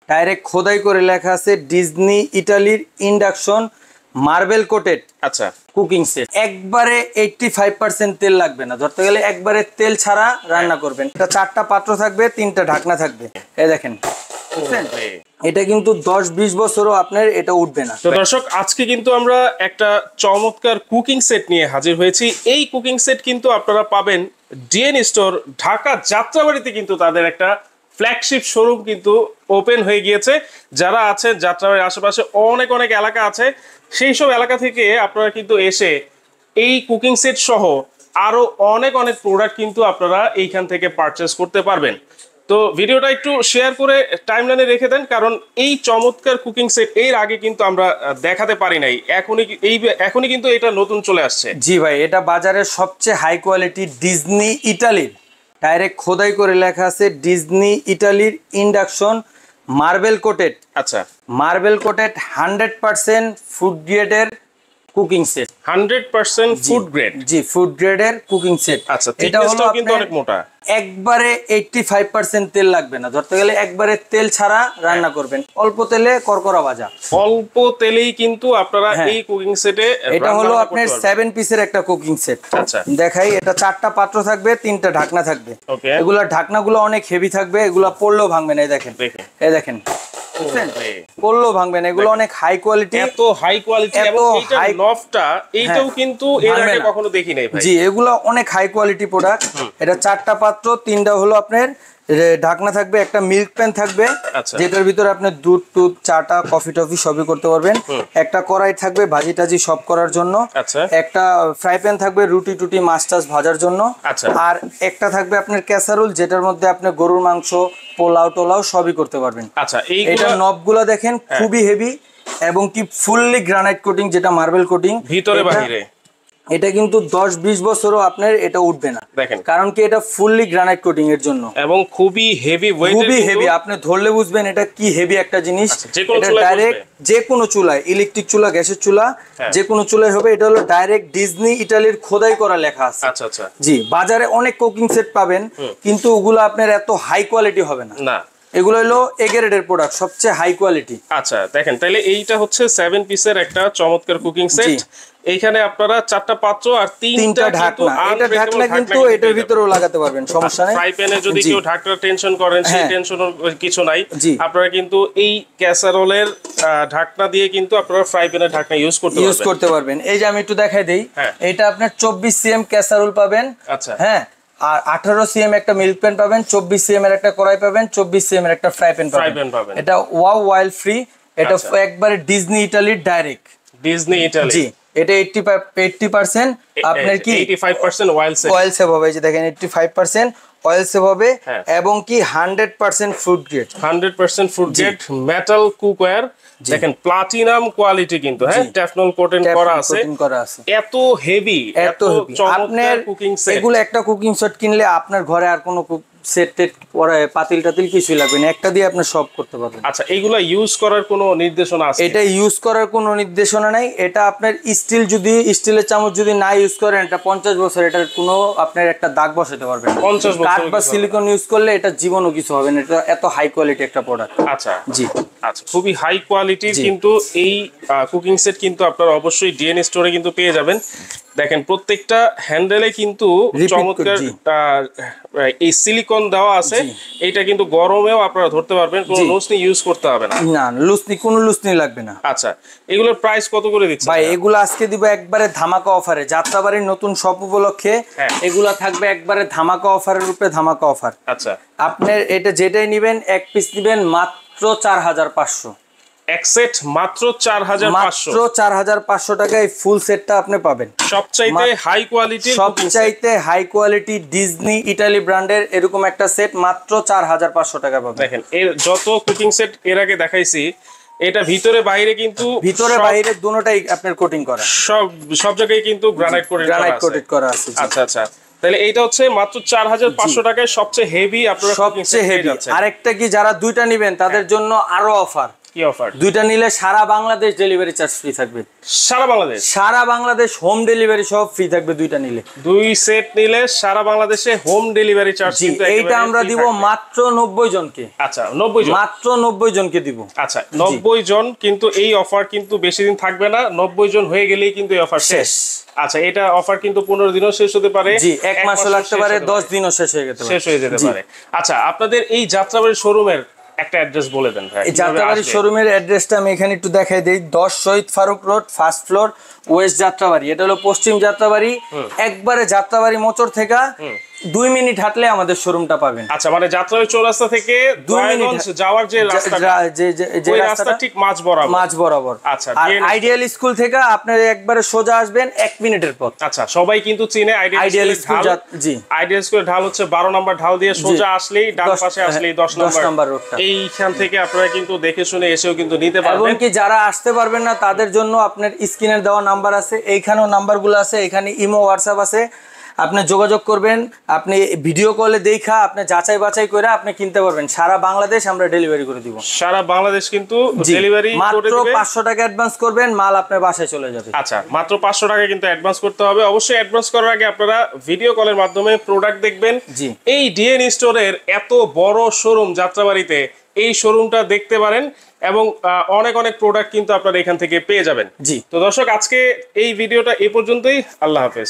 Direct খোদাই করে লেখা আছে ডিজনি ইটালির ইন্ডাকশন মার্বেল কোটেড। আচ্ছা, কুকিং সেট একবারে 85% তেল লাগবে না, ধরতে গেলে একবারে তেল ছাড়া রান্না করবেন। এটা 4টা পাত্র থাকবে, 3টা ঢাকনা থাকবে। এই দেখেন, এটা কিন্তু 10-20 বছরও আপনার এটা উঠবে না। তো দর্শক, আজকে কিন্তু আমরা একটা চমৎকার কুকিং সেট নিয়ে হাজির হয়েছি। এই কুকিং সেট কিন্তু আপনারা পাবেন ডিএন স্টোর ঢাকা যাত্রাবাড়িতে। কিন্তু তাদের একটা ফ্ল্যাগশিপ শোরুম কিন্তু ওপেন হয়ে গিয়েছে। যারা আছেন যাত্রাবাড়ির আশেপাশে অনেক অনেক এলাকা আছে, সেই সব এলাকা থেকে আপনারা কিন্তু এসে এই কুকিং সেট সহ আরো অনেক অনেক প্রোডাক্ট কিন্তু আপনারা এইখান থেকে পারচেস করতে পারবেন। তো ভিডিওটা একটু শেয়ার করে টাইমলাইনে রেখে দেন, কারণ এই চমৎকার কুকিং সেট এর আগে কিন্তু আমরা দেখাতে পারি নাই। এখনই কিন্তু এটা নতুন চলে আসছে। জি ভাই, এটা বাজারের সবচেয়ে হাই কোয়ালিটি ডিজনি ইটালির ডাইরেক্ট খোদাই করে লেখা আছে ডিজনি ইটালির ইন্ডাকশন মার্বেল কোটেড। আচ্ছা, মার্বেল কোটেড 100% ফুড গ্রেডের কুকিং সেট। 100% food grade? জি, ফুড গ্রেডের কুকিং সেট। আচ্ছা, এটা হলো কিন্তু অনেক মোটা। একবারে 85% তেল লাগবে না, ধরতে গেলে একবারে তেল ছাড়া রান্না করবেন। অল্প তেলে করকরা ভাজা, অল্প তেলেই কিন্তু আপনারা এই কুকিং সেটে। এটা হলো আপনার 7 পিসের একটা কুকিং সেট। আচ্ছা, দেখাই, এটা 4টা পাত্র থাকবে, 3টা ঢাকনা থাকবে। এগুলা ঢাকনাগুলো অনেক হেভি থাকবে, এগুলা পড়লেও ভাঙবে না। এই দেখেন, এই দেখেন, পড়লেও ভাঙবে না। এগুলো অনেক হাই কোয়ালিটি, এত হাই কোয়ালিটি। এবং এইটা নফটা, এইটাও কিন্তু এর আগে কখনো দেখি নাই ভাই। জি, এগুলো অনেক হাই কোয়ালিটি প্রোডাক্ট। এটা 4টা পাত্র, 3টা হলো আপনার ঢাকনা থাকবে, একটা মিল্ক প্যান থাকবে যেটার ভিতরে আপনি দুধ টুধ চাটা কফি টফি সবই করতে পারবেন। একটা কড়াই থাকবে ভাজি টাজি সব করার জন্য। একটা ফ্রাই প্যান থাকবে রুটি টুটি মাছ টাছ ভাজার জন্য। আর একটা থাকবে আপনার ক্যাসারোল, যেটার মধ্যে আপনি গরুর মাংস পোলাও টোলাও সবই করতে পারবেন। আচ্ছা, এইটা নবগুলো দেখেন খুবই হেভি এবং কি ফুললি গ্রানাইট কোটিং, যেটা মার্বেল কোটিং ভিতরে বাহিরে। এটা কিন্তু 10-20 বছরও আপনার এটা উঠবে না, কারণ কি এটা ফুললি গ্রানাইট কোটিং এর জন্য। এবং খুবই হেভি ওয়েট, খুবই হেভি। আপনি ধরলে বুঝবেন এটা কি হেভি একটা জিনিস। এটা ডাইরেক্ট যে কোনো চুলায়, ইলেকট্রিক চুলা, গ্যাসের চুলা, যে কোনো চুলায় হবে। এটা হলো ডাইরেক্ট ডিজনি ইটালির খোদাই করা লেখা আছে। আচ্ছা আচ্ছা, জি, বাজারে অনেক কুকিং সেট পাবেন, কিন্তু ওগুলো আপনার এত হাই কোয়ালিটি হবে না। না, এগুলো হলো এ গ্রেডের প্রোডাক্ট, সবচেয়ে হাই কোয়ালিটি। আচ্ছা দেখেন, তাহলে এইটা হচ্ছে 7 পিসের একটা চমৎকার কুকিং সেট। এইখানে আপনারা 4টা পাত্র আর 3টা ঢাকনা। এটা ঢাকনা কিন্তু এটার ভিতরেও লাগাতে পারবেন, সমস্যা নাই। ফ্রাই প্যানে যদি কেউ ঢাকনা টেনশন করেন, সেই টেনশনের কিছু নাই। আপনারা কিন্তু এই ক্যাসারোলের ঢাকনা দিয়ে কিন্তু আপনারা ফ্রাই প্যানের ঢাকনা ইউজ করতে পারবেন। এই যে আমি একটু দেখাই দেই, এটা আপনার 24 সিএম ক্যাসারোল পাবেন। আচ্ছা, হ্যাঁ, আর 18 সিএম একটা মিল্ক প্যান পাবেন, 24 সিএম এর একটা কড়াই পাবেন, 24 সিএম এর একটা ফ্রাই প্যান পাবেন। এটা ওয়াও অয়েল ফ্রি। এটা একবারে ডিজনি ইটালির ডাইরেক্ট। Disney Italy. জি, এটা 80% আপনার কি 85% অয়েল সেভ হবে। এই যে দেখেন 85% অয়েল সেভ হবে এবং কি 100% food grade. 100% food grade metal cookware. দেখেন প্লাটিনাম কোয়ালিটি কিন্তু, হ্যাঁ, টেফলন কোটিং করা আছে। এত হেভি, এত চমৎকার কুকিং সেট। এগুলো একটা কুকিং সেট কিনলে আপনার ঘরে আর কোনো সেট টেট পরে পাতিল টাতিল কিছুই লাগবে না, একটা দিয়ে আপনি সব করতে পারবেন। আচ্ছা, এইগুলা ইউজ করার কোনো নির্দেশনা আছে? এটা ইউজ করার কোনো নির্দেশনা নাই। এটা আপনার স্টিল, যদি স্টিলের চামচ যদি না ইউজ করেন, এটা 50 বছর এটার কোনো আপনার একটা দাগ বসাতে পারবেন। 50 বছর। কাঠ বা সিলিকন ইউজ করলে এটা জীবনও কিছু হবে না। এটা এত হাই কোয়ালিটি একটা প্রোডাক্ট। আচ্ছা জি, আচ্ছা, খুবই হাই কোয়ালিটির কিন্তু এই কুকিং সেট কিন্তু আপনারা অবশ্যই ডিএন স্টোরে কিন্তু পেয়ে যাবেন। দেখেন প্রত্যেকটা হ্যান্ডেলে কিন্তু চমৎকার এই সিলিকন দেওয়া আছে। এটা কিন্তু গরমেও আপনারা ধরতে পারবেন, কোনো লুসনি ইউজ করতে হবে না। না, লুসনি, কোনো লুসনি লাগবে না। আচ্ছা, এগুলোর প্রাইস কত করে দিচ্ছেন ভাই? এগুলো আজকে দিব একবারে ধামাকা অফারে, যাত্রাবাড়ির নতুন শপ উপলক্ষে। এগুলা থাকবে একবারে ধামাকা অফারের উপরে ধামাকা অফার। আচ্ছা, আপনার এটা যেটাই নেবেন, এক পিস নেবেন মাত্র 4500। এক সেট মাত্র 4500। মাত্র 4500 টাকায় ফুল সেটটা আপনি পাবেন। সবচাইতে হাই কোয়ালিটি, সবচাইতে হাই কোয়ালিটি ডিজনি ইটালি ব্র্যান্ডের এরকম একটা সেট মাত্র 4500 টাকা পাবেন। দেখেন, এর যত কুকিং সেট এর আগে দেখাইছি, এটা ভিতরে বাইরে কিন্তু, ভিতরে বাইরে দুটোটাই আপনার কোটিং করা, সব জায়গায় কিন্তু গ্রানাইট কোটেড করা আছে। আচ্ছা আচ্ছা, তাহলে এইটা হচ্ছে মাত্র 4500 টাকায় সবচেয়ে হেভি। আপনারা সবচেয়ে হেভি। আরেকটা কি, যারা দুইটা নেবেন তাদের জন্য আরো অফার। কি অফার? দুইটা নিলে সারা বাংলাদেশ ডেলিভারি চার্জ ফ্রি থাকবে। সারা বাংলাদেশ হোম ডেলিভারি সব ফ্রি থাকবে দুইটা নিলে। 2 সেট নিলে সারা বাংলাদেশে হোম ডেলিভারি চার্জ কিন্তু এইটা আমরা দিব মাত্র 90 জনকে। আচ্ছা 90 জন, মাত্র 90 জনকে দিব। আচ্ছা 90 জন, কিন্তু এই অফার কিন্তু বেশি দিন থাকবে না, 90 জন হয়ে গেলেই কিন্তু এই অফার শেষ। আচ্ছা এটা অফার কিন্তু 15 দিনও শেষ হতে পারে, জি 1 মাসও লাগতে পারে, 10 দিনও শেষ হয়ে যেতে পারে। আচ্ছা আপনাদের এই যাত্রাবাড়ি শোরুমের একটা অ্যাড্রেস বলে দেন ভাই। এই যাত্রাবাড়ি শোরুমের অ্যাড্রেসটা আমি এখানে একটু দেখাই দেই। 10 Shahid Faruk road, first floor, west Jatrabari. এটা হলো পশ্চিম যাত্রাবাড়ি, একবারে যাত্রাবাড়ি মোচর থেকে 2 মিনিট হাঁটলে আমাদের শোরুমটা পাবেন। আচ্ছা মানে যাত্রাবাড়ি চৌরাস্তা থেকে 2 মিনিট যাওয়ার যে রাস্তা ঠিক মাঝ বরাবর। আচ্ছা আইডিয়াল স্কুল থেকে আপনি একবারে সোজা আসবেন 1 মিনিটের পথ। আচ্ছা সবাই কিন্তু চিনে আইডিয়াল স্কুল। জি আইডিয়াল স্কুলের ঢাল হচ্ছে 12 নম্বর ঢাল দিয়ে সোজা আসলেই ডান পাশে আসলেই 10 নম্বর রোডটা। এইখান থেকে আপনারা কিন্তু দেখে শুনে এসেও কিন্তু নিতে পারবেন। এবং কি যারা আসতে পারবেন না তাদের জন্য আপনার স্ক্রিনে দেওয়া নাম্বার আছে, এইখানেও নাম্বারগুলো আছে, এখানে ইমো হোয়াটসঅ্যাপ আছে, আপনি যোগাযোগ করবেন, আপনি ভিডিও কলে দেখা আপনি যাচাই বাছাই করে আপনি কিনতে পারবেন। সারা বাংলাদেশ আমরা ডেলিভারি করে দিব। সারা বাংলাদেশ কিন্তু ডেলিভারি করে দিবে। মাত্র 500 টাকা অ্যাডভান্স করবেন, মাল আপনার বাসায় চলে যাবে। আচ্ছা মাত্র 500 টাকা কিন্তু অ্যাডভান্স করতে হবে। অবশ্যই অ্যাডভান্স করার আগে আপনারা ভিডিও কলের মাধ্যমে প্রোডাক্ট দেখবেন। এই ডিএন স্টোরের এত বড় শোরুম যাত্রাবাড়িতে, এই শোরুমটা দেখতে পারেন এবং অনেক অনেক প্রোডাক্ট কিন্তু আপনারা এখান থেকে পেয়ে যাবেন। জি তো দর্শক আজকে এই ভিডিওটা এই পর্যন্তই। আল্লাহ হাফেজ।